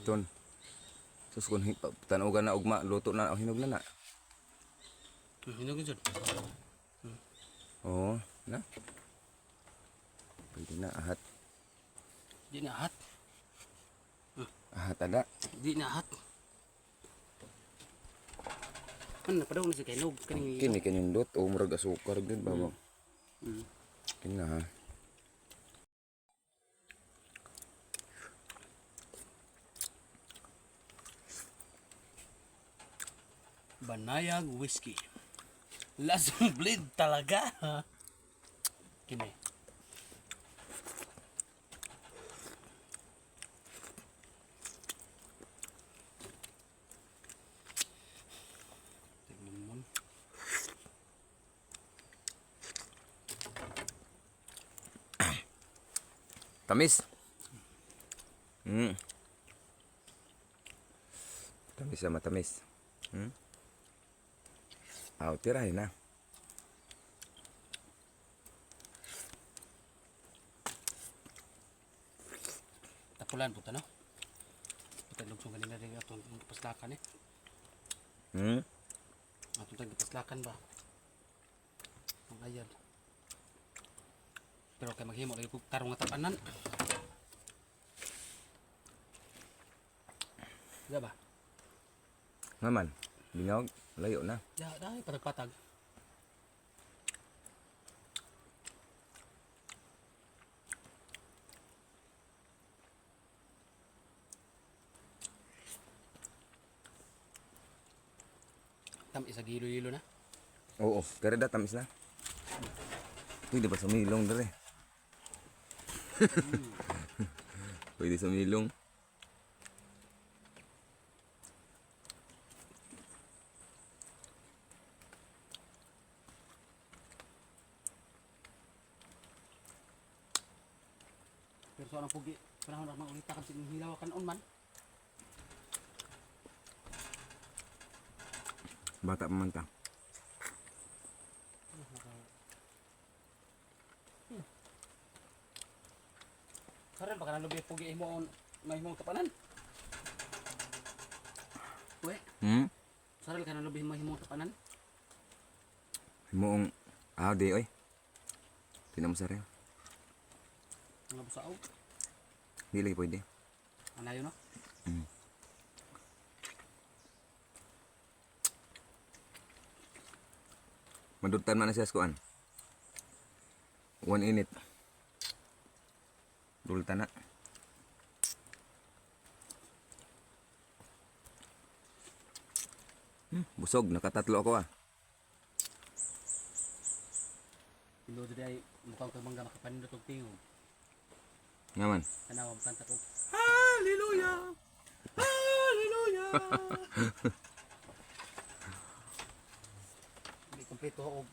piston. Sus kun tanugan na ugma luto na o hinog na na. Hinog jud. Oo, na. Pwede na ahat. Di na ahat. Ahat ada. Di na ahat. Ano pa daw na si kainog kaning Kini kanindot o murag asukar gud ba mo. Kini na ha. Banayag whiskey. Lasang bleed talaga. Kini. Tignan. Tamis. Tamis sama tamis. Aw, tirahin na. Tapulan po no? Kita lugsong kanina rin atong paslakan eh. Atong paslakan ba? Ang ayad. Pero kay maghimo lagi kog tarong nga tapanan. Diba ba? Ngaman, bingawg layo na. Ya, dahil patag-patag. Tamis sa gilo-gilo na. Oo, pero da tamis na. Pwede ba sa milong dere? Pwede sa milong. Pero sa anong pugi, panahon na maulita kan hilaw kan on man. Bata pa man ta. Karon baka nalubi pugi mo may himong tapanan. We, saral ka nalubi mo himong tapanan. Himuong di oy. Tinam sa real. Mga busao. Dili pwede. Anayo no? Madugtan man na siya sa kuan. 1 init. Dulta na. Busog, nakatatlo ako ah. Ilo diri ay mukhang kag mangga makapanindot og tingog. Ngaman. Kanawa kanta ko. Hallelujah! Hallelujah! Hindi kompleto og